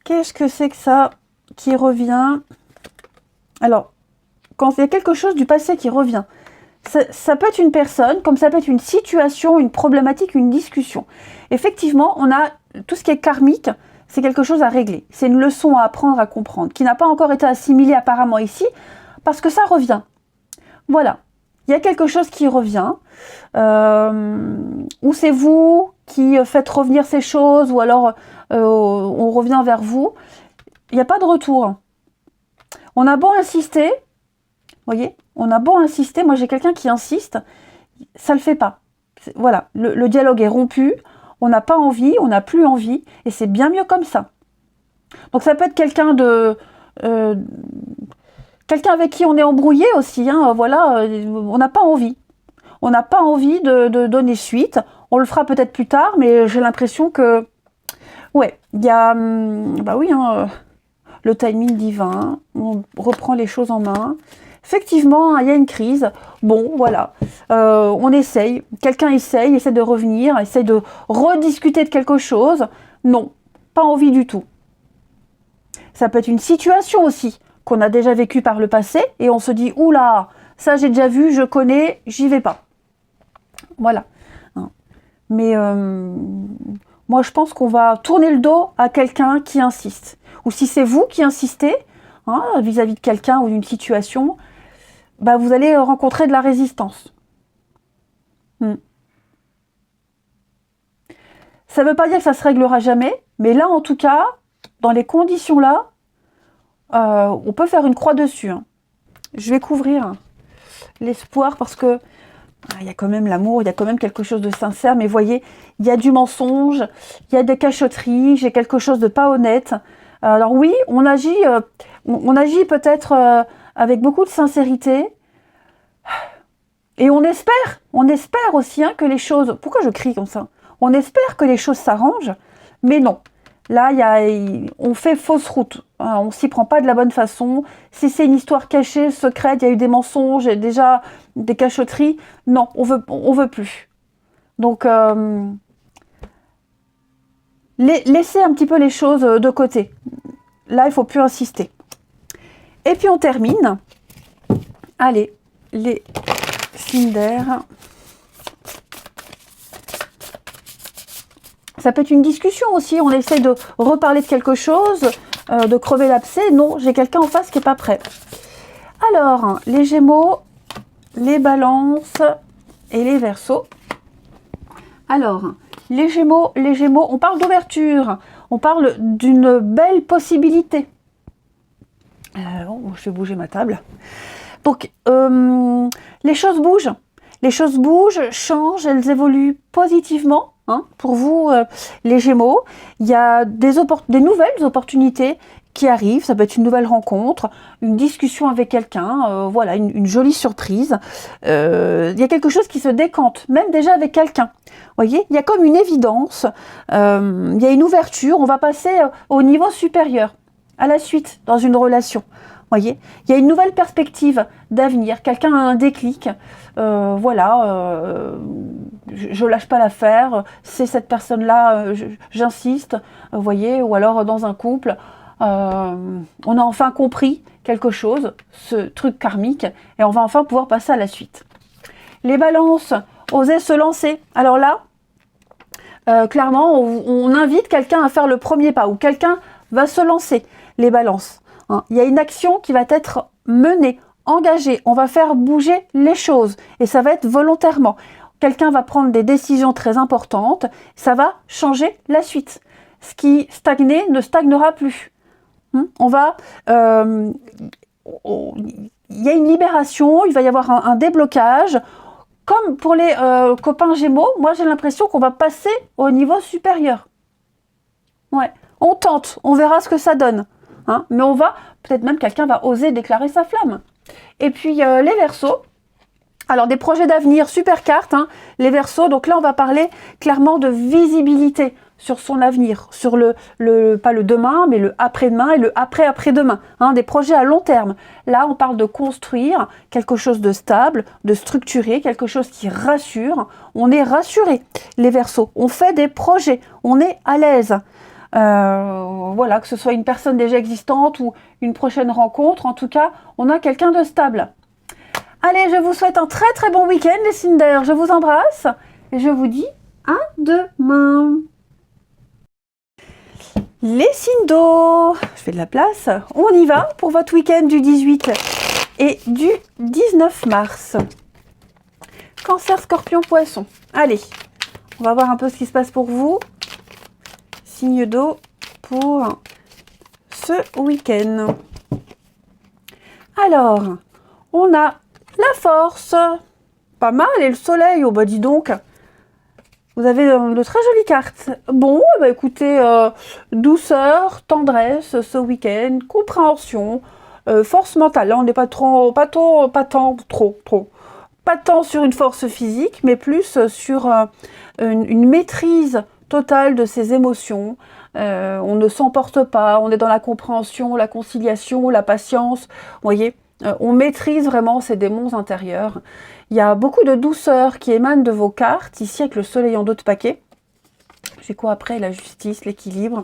Qu'est-ce que c'est que ça qui revient? Alors, quand il y a quelque chose du passé qui revient, ça peut être une personne, comme ça peut être une situation, une problématique, une discussion. Effectivement, on a tout ce qui est karmique, c'est quelque chose à régler. C'est une leçon à apprendre, à comprendre, qui n'a pas encore été assimilée apparemment ici, parce que ça revient. Voilà. Il y a quelque chose qui revient, ou c'est vous qui faites revenir ces choses, ou alors on revient vers vous. Il n'y a pas de retour. On a beau insister, vous voyez, on a beau insister, moi j'ai quelqu'un qui insiste, ça ne le fait pas. Voilà, le dialogue est rompu, on n'a pas envie, on n'a plus envie, et c'est bien mieux comme ça. Donc ça peut être quelqu'un Quelqu'un avec qui on est embrouillé aussi, hein, voilà, on n'a pas envie. On n'a pas envie de donner suite. On le fera peut-être plus tard, mais j'ai l'impression que... Ouais, il y a... bah oui, hein, le timing divin, on reprend les choses en main. Effectivement, il y a une crise. Bon, voilà, on essaye. Quelqu'un essaie de revenir, essaye de rediscuter de quelque chose. Non, pas envie du tout. Ça peut être une situation aussi qu'on a déjà vécue par le passé et on se dit « Oula, ça j'ai déjà vu, je connais, j'y vais pas ». Voilà. Mais moi, je pense qu'on va tourner le dos à quelqu'un qui insiste. Ou si c'est vous qui insistez hein, vis-à-vis de quelqu'un ou d'une situation, bah, vous allez rencontrer de la résistance. Ça ne veut pas dire que ça se réglera jamais, mais là, en tout cas, dans les conditions là, on peut faire une croix dessus. Hein. Je vais couvrir l'espoir parce que il y a quand même l'amour, il y a quand même quelque chose de sincère, mais voyez, il y a du mensonge, il y a des cachotteries, j'ai quelque chose de pas honnête. Alors oui, on agit peut-être avec beaucoup de sincérité, et on espère aussi hein, que les choses... Pourquoi je crie comme ça? On espère que les choses s'arrangent, mais non. Là, on fait fausse route, hein, on s'y prend pas de la bonne façon. Si c'est une histoire cachée, secrète, il y a eu des mensonges, déjà des cachotteries, non, on veut plus. Donc, laissez un petit peu les choses de côté. Là, il faut plus insister. Et puis, on termine. Allez, les signes d'air. Ça peut être une discussion aussi, on essaye de reparler de quelque chose, de crever l'abcès. Non, j'ai quelqu'un en face qui n'est pas prêt. Alors, les Gémeaux, les Balances et les Verseaux. Alors, les Gémeaux, on parle d'ouverture, on parle d'une belle possibilité. Je vais bouger ma table. Donc, les choses bougent, changent, elles évoluent positivement. Hein, pour vous, les Gémeaux, il y a des nouvelles opportunités qui arrivent. Ça peut être une nouvelle rencontre, une discussion avec quelqu'un, voilà, une jolie surprise. Il y a quelque chose qui se décante, même déjà avec quelqu'un. Vous voyez, il y a comme une évidence, il y a une ouverture, on va passer au niveau supérieur, à la suite, dans une relation. Voyez, il y a une nouvelle perspective d'avenir, quelqu'un a un déclic, voilà, je lâche pas l'affaire, c'est cette personne-là, j'insiste, vous voyez, ou alors dans un couple, on a enfin compris quelque chose, ce truc karmique, et on va enfin pouvoir passer à la suite. Les Balances, oser se lancer. Alors là, clairement, on invite quelqu'un à faire le premier pas, ou quelqu'un va se lancer, les Balances. Hein, il y a une action qui va être menée, engagée, on va faire bouger les choses, et ça va être volontairement. Quelqu'un va prendre des décisions très importantes, ça va changer la suite. Ce qui stagnait ne stagnera plus. On va... il y a une libération, il va y avoir un déblocage. Comme pour les copains Gémeaux, moi j'ai l'impression qu'on va passer au niveau supérieur. Ouais, on tente, on verra ce que ça donne. Hein, mais peut-être même quelqu'un va oser déclarer sa flamme. Et puis les Verseaux, alors des projets d'avenir, super carte, hein, les Verseaux, donc là on va parler clairement de visibilité sur son avenir, sur pas le demain, mais le après-demain et le après-après-demain, hein, des projets à long terme. Là on parle de construire quelque chose de stable, de structuré, quelque chose qui rassure, on est rassuré, les Verseaux, on fait des projets, on est à l'aise. Voilà, que ce soit une personne déjà existante ou une prochaine rencontre, en tout cas, on a quelqu'un de stable. Allez, je vous souhaite un très très bon week-end, les signes d'air. Je vous embrasse et je vous dis à demain. Les signes d'eau, je fais de la place. On y va pour votre week-end du 18 et du 19 mars. Cancer, Scorpion, Poisson. Allez, on va voir un peu ce qui se passe pour vous. Signe d'eau pour ce week-end. Alors, on a la Force, pas mal, et le Soleil, oh bah dis donc, vous avez de très jolies cartes. Bon, bah écoutez, douceur, tendresse ce week-end, compréhension, Force mentale, là on n'est pas trop, pas tant sur une force physique, mais plus sur une maîtrise totale de ses émotions. On ne s'emporte pas, on est dans la compréhension, la conciliation, la patience, vous voyez, on maîtrise vraiment ces démons intérieurs. Il y a beaucoup de douceur qui émane de vos cartes, ici avec le soleil en dos de paquet. J'ai quoi après? La justice, l'équilibre.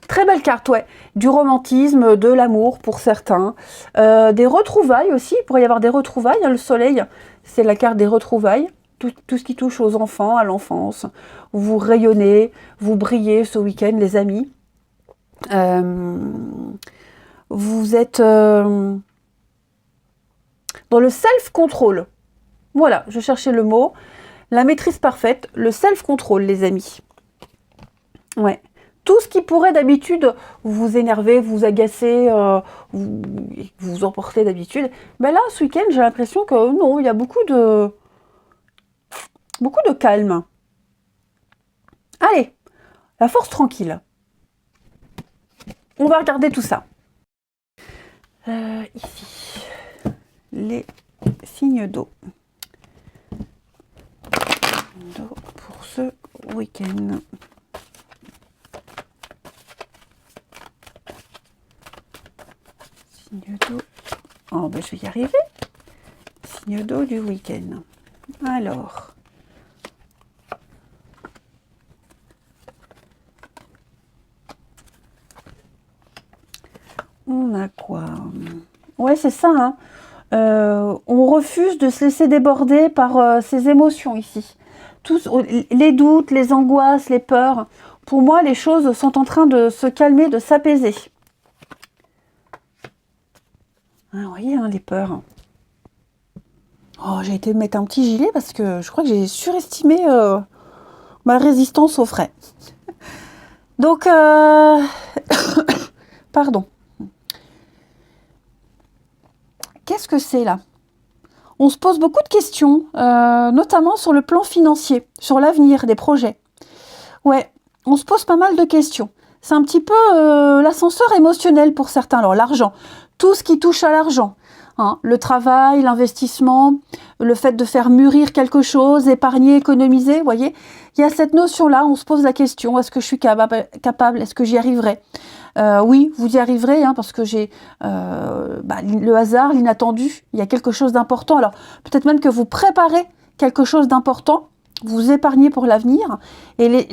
Très belle carte, ouais. Du romantisme, de l'amour pour certains. Des retrouvailles aussi, il pourrait y avoir des retrouvailles. Hein, le soleil, c'est la carte des retrouvailles. Tout ce qui touche aux enfants, à l'enfance. Vous rayonnez, vous brillez ce week-end, les amis. Vous êtes dans le self-control. Voilà, je cherchais le mot. La maîtrise parfaite, le self-control, les amis. Ouais. Tout ce qui pourrait d'habitude vous énerver, vous agacer, vous emporter d'habitude. Ben là, ce week-end, j'ai l'impression que non, il y a beaucoup de calme. Allez, la force tranquille. On va regarder tout ça. Ici, les signes d'eau. Pour ce week-end. Signe d'eau. Oh, ben je vais y arriver. Signe d'eau du week-end. Alors. On a quoi? Ouais, c'est ça, hein. On refuse de se laisser déborder par ses émotions ici. Tous, les doutes, les angoisses, les peurs. Pour moi, les choses sont en train de se calmer, de s'apaiser. Ah, vous voyez, hein, les peurs. Oh, j'ai été mettre un petit gilet parce que je crois que j'ai surestimé ma résistance au frais. Donc, pardon. Qu'est-ce que c'est là? On se pose beaucoup de questions, notamment sur le plan financier, sur l'avenir des projets. Ouais, on se pose pas mal de questions. C'est un petit peu l'ascenseur émotionnel pour certains. Alors l'argent, tout ce qui touche à l'argent, hein, le travail, l'investissement, le fait de faire mûrir quelque chose, épargner, économiser, vous voyez, il y a cette notion-là, on se pose la question, est-ce que je suis capable, est-ce que j'y arriverai? Oui, vous y arriverez, hein, parce que j'ai le hasard, l'inattendu, il y a quelque chose d'important. Alors, peut-être même que vous préparez quelque chose d'important, vous épargnez pour l'avenir, et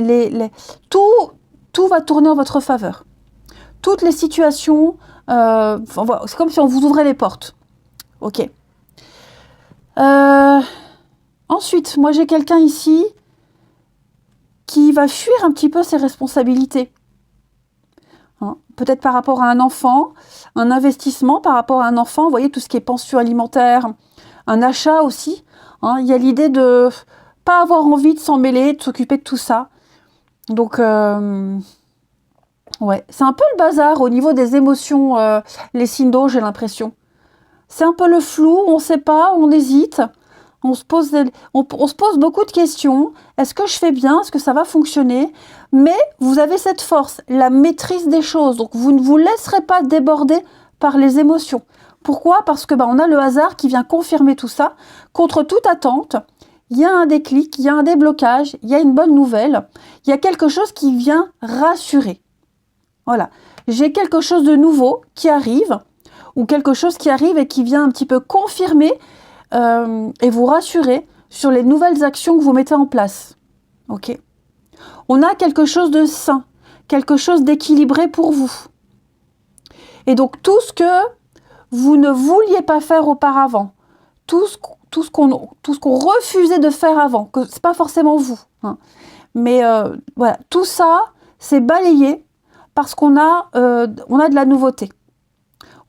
tout va tourner en votre faveur. Toutes les situations, c'est comme si on vous ouvrait les portes. Ok. Ensuite, moi j'ai quelqu'un ici qui va fuir un petit peu ses responsabilités. Hein, peut-être par rapport à un enfant, un investissement par rapport à un enfant, vous voyez, tout ce qui est pension alimentaire, un achat aussi. Hein, il y a l'idée de pas avoir envie de s'en mêler, de s'occuper de tout ça. Donc, ouais, c'est un peu le bazar au niveau des émotions, les signes d'eau, j'ai l'impression. C'est un peu le flou, on ne sait pas, on hésite. On se pose beaucoup de questions. Est-ce que je fais bien? Est-ce que ça va fonctionner? Mais vous avez cette force, la maîtrise des choses. Donc, vous ne vous laisserez pas déborder par les émotions. Pourquoi? Parce que on a le hasard qui vient confirmer tout ça. Contre toute attente, il y a un déclic, il y a un déblocage, il y a une bonne nouvelle. Il y a quelque chose qui vient rassurer. Voilà. J'ai quelque chose de nouveau qui arrive, ou quelque chose qui arrive et qui vient un petit peu confirmer et vous rassurer sur les nouvelles actions que vous mettez en place. Ok. On a quelque chose de sain, quelque chose d'équilibré pour vous. Et donc tout ce que vous ne vouliez pas faire auparavant, tout ce qu'on refusait de faire avant, que c'est pas forcément vous, hein, mais voilà, tout ça c'est balayé parce qu'on a de la nouveauté.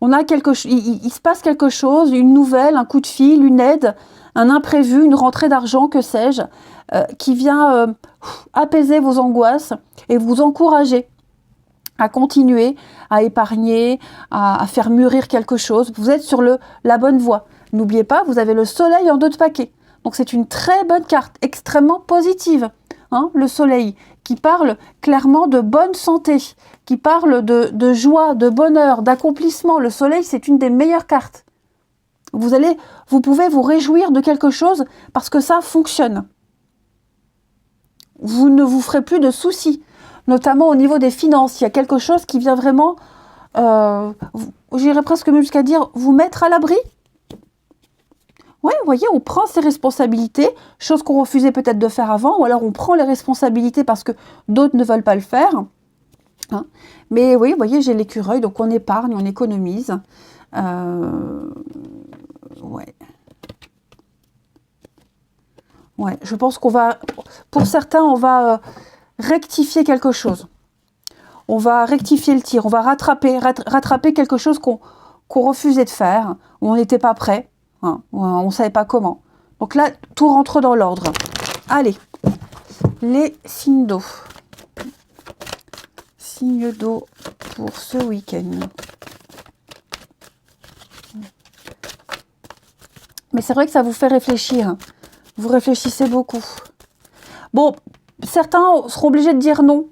On a il se passe quelque chose, une nouvelle, un coup de fil, une aide, un imprévu, une rentrée d'argent, que sais-je, qui vient apaiser vos angoisses et vous encourager à continuer, à épargner, à faire mûrir quelque chose. Vous êtes sur la bonne voie. N'oubliez pas, vous avez le soleil en 2 de paquet. Donc c'est une très bonne carte, extrêmement positive. hein, le soleil, qui parle clairement de bonne santé, qui parle de joie, de bonheur, d'accomplissement. Le soleil, c'est une des meilleures cartes. Vous pouvez vous réjouir de quelque chose parce que ça fonctionne. Vous ne vous ferez plus de soucis, notamment au niveau des finances. Il y a quelque chose qui vient vraiment, j'irais presque même jusqu'à dire, vous mettre à l'abri. Oui, vous voyez, on prend ses responsabilités, chose qu'on refusait peut-être de faire avant, ou alors on prend les responsabilités parce que d'autres ne veulent pas le faire. Hein. Mais oui, vous voyez, j'ai l'écureuil, donc on épargne, on économise. Ouais. Ouais, je pense qu'on va, pour certains, on va rectifier quelque chose. On va rectifier le tir, on va rattraper quelque chose qu'on refusait de faire, où on n'était pas prêt, hein, on ne savait pas comment. Donc là, tout rentre dans l'ordre. Allez, les signes d'eau. Signes d'eau pour ce week-end. Mais c'est vrai que ça vous fait réfléchir. Vous réfléchissez beaucoup. Bon, certains seront obligés de dire non.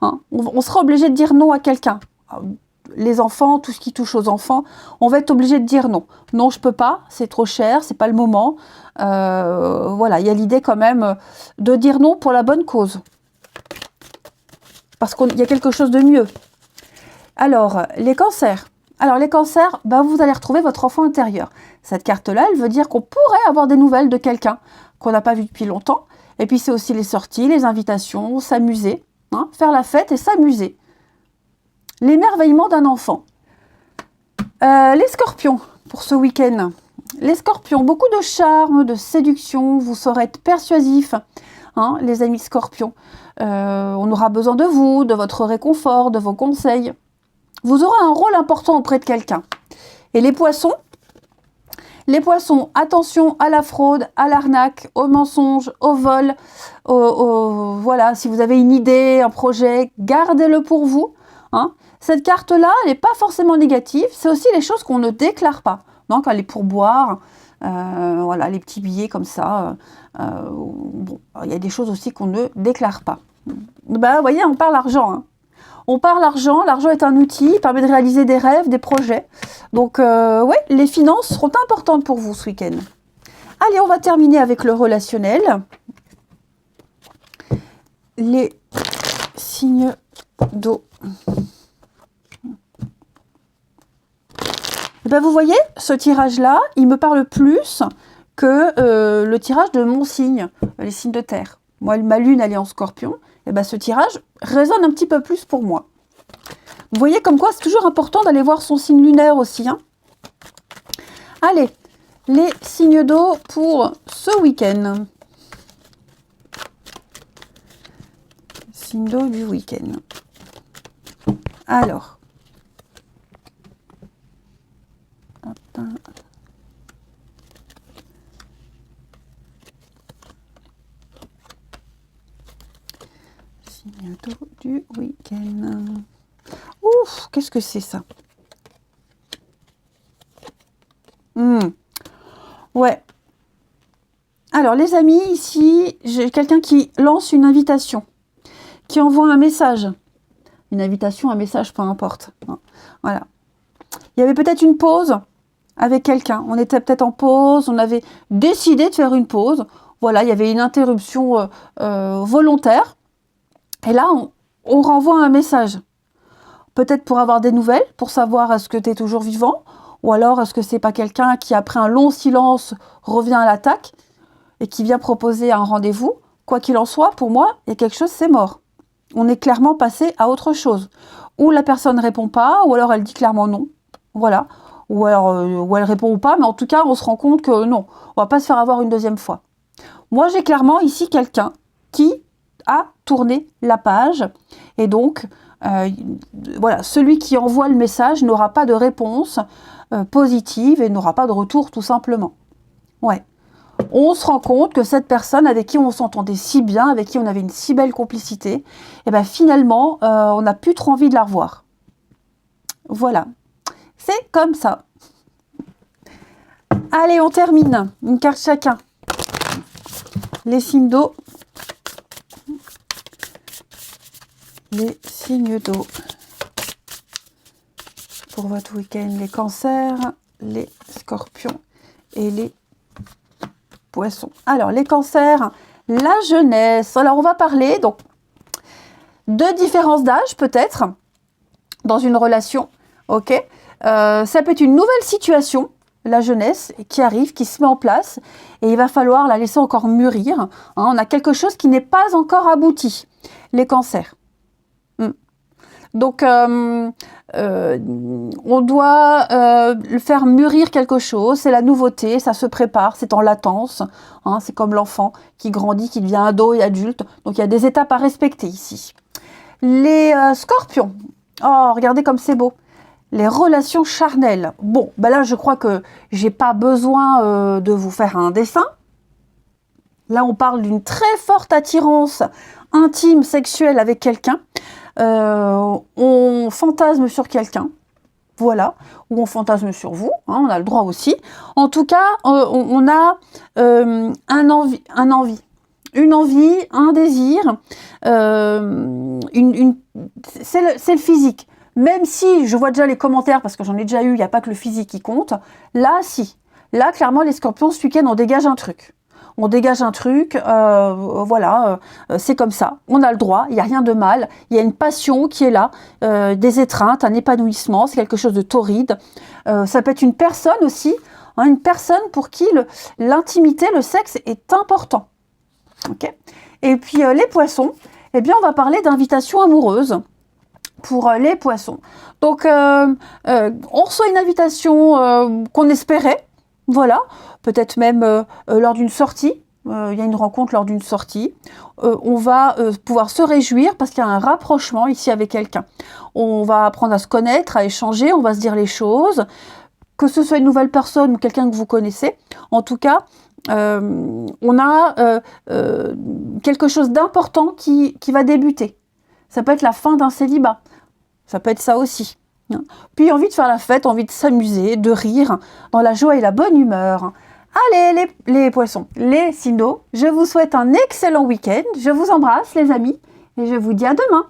Hein. On sera obligé de dire non à quelqu'un. Les enfants, tout ce qui touche aux enfants, on va être obligé de dire non. Non, je peux pas, c'est trop cher, c'est pas le moment. Voilà, il y a l'idée quand même de dire non pour la bonne cause. Parce qu'il y a quelque chose de mieux. Alors, les cancers. Alors, les cancers, bah, vous allez retrouver votre enfant intérieur. Cette carte-là, elle veut dire qu'on pourrait avoir des nouvelles de quelqu'un qu'on n'a pas vu depuis longtemps. Et puis, c'est aussi les sorties, les invitations, s'amuser, hein, faire la fête et s'amuser. L'émerveillement d'un enfant. Les scorpions, pour ce week-end. Les scorpions, beaucoup de charme, de séduction, vous saurez être persuasif, hein, les amis scorpions. On aura besoin de vous, de votre réconfort, de vos conseils. Vous aurez un rôle important auprès de quelqu'un. Et les poissons, attention à la fraude, à l'arnaque, au mensonge, au vol. Voilà, si vous avez une idée, un projet, gardez-le pour vous. Hein. Cette carte-là, elle n'est pas forcément négative. C'est aussi les choses qu'on ne déclare pas. Donc, les pourboires, voilà, les petits billets comme ça. Bon, il y a des choses aussi qu'on ne déclare pas. Ben, vous voyez, on parle argent. Hein. On parle argent. L'argent est un outil, il permet de réaliser des rêves, des projets. Donc, ouais, les finances seront importantes pour vous ce week-end. Allez, on va terminer avec le relationnel. Les signes d'eau. Ben, vous voyez, ce tirage-là, il me parle plus que le tirage de mon signe, les signes de terre. Moi, ma lune, elle est en scorpion. Et ben, ce tirage résonne un petit peu plus pour moi. Vous voyez comme quoi c'est toujours important d'aller voir son signe lunaire aussi. Hein. Allez, les signes d'eau pour ce week-end. Signe d'eau du week-end. Alors. Hop. Signe d'eau du week-end. Ouf, qu'est-ce que c'est ça? Ouais. Alors, les amis, ici, j'ai quelqu'un qui lance une invitation, qui envoie un message. Une invitation, un message, peu importe. Voilà. Il y avait peut-être une pause avec quelqu'un. On était peut-être en pause, on avait décidé de faire une pause. Voilà, il y avait une interruption volontaire. Et là, on renvoie un message. Peut-être pour avoir des nouvelles, pour savoir est-ce que tu es toujours vivant, ou alors est-ce que c'est pas quelqu'un qui, après un long silence, revient à l'attaque et qui vient proposer un rendez-vous. Quoi qu'il en soit, pour moi, il y a quelque chose, c'est mort. On est clairement passé à autre chose. Ou la personne ne répond pas, ou alors elle dit clairement non. Voilà. Ou alors, ou elle répond ou pas, mais en tout cas, on se rend compte que non, on va pas se faire avoir une deuxième fois. Moi, j'ai clairement ici quelqu'un qui a tourné la page, et donc, voilà, celui qui envoie le message n'aura pas de réponse positive et n'aura pas de retour tout simplement. Ouais. On se rend compte que cette personne avec qui on s'entendait si bien, avec qui on avait une si belle complicité, et ben finalement, on n'a plus trop envie de la revoir. Voilà. C'est comme ça. Allez, on termine. Une carte chacun. Les signes d'eau les signes d'eau pour votre week-end, les cancers, les scorpions et les poissons. Alors, les cancers, la jeunesse. Alors, on va parler donc de différence d'âge peut-être dans une relation. Ok, ça peut être une nouvelle situation, la jeunesse qui arrive, qui se met en place, et il va falloir la laisser encore mûrir. Hein, on a quelque chose qui n'est pas encore abouti. Les cancers. Donc, on doit faire mûrir quelque chose, c'est la nouveauté, ça se prépare, c'est en latence, hein, c'est comme l'enfant qui grandit, qui devient ado et adulte, donc il y a des étapes à respecter ici. Les scorpions, oh, regardez comme c'est beau, les relations charnelles. Bon, ben là je crois que j'ai pas besoin de vous faire un dessin. Là on parle d'une très forte attirance intime, sexuelle avec quelqu'un. On fantasme sur quelqu'un, voilà, ou on fantasme sur vous, hein, on a le droit aussi. En tout cas, on a une envie, un désir, c'est le physique. Même si je vois déjà les commentaires, parce que j'en ai déjà eu, il n'y a pas que le physique qui compte, là, si. Là, clairement, les scorpions, ce week-end, on dégage un truc. On dégage un truc, voilà, c'est comme ça, on a le droit, il n'y a rien de mal, il y a une passion qui est là, des étreintes, un épanouissement, c'est quelque chose de torride. Ça peut être une personne aussi, hein, une personne pour qui l'intimité, le sexe est important. Okay. Et puis les poissons, eh bien on va parler d'invitation amoureuse pour les poissons. Donc on reçoit une invitation qu'on espérait, voilà, peut-être même lors d'une sortie, il y a une rencontre lors d'une sortie, on va pouvoir se réjouir parce qu'il y a un rapprochement ici avec quelqu'un. On va apprendre à se connaître, à échanger, on va se dire les choses, que ce soit une nouvelle personne ou quelqu'un que vous connaissez. En tout cas, on a quelque chose d'important qui va débuter. Ça peut être la fin d'un célibat, ça peut être ça aussi. Puis envie de faire la fête, envie de s'amuser, de rire, dans la joie et la bonne humeur. Allez les poissons, les signes d'eau, je vous souhaite un excellent week-end, je vous embrasse les amis, et je vous dis à demain.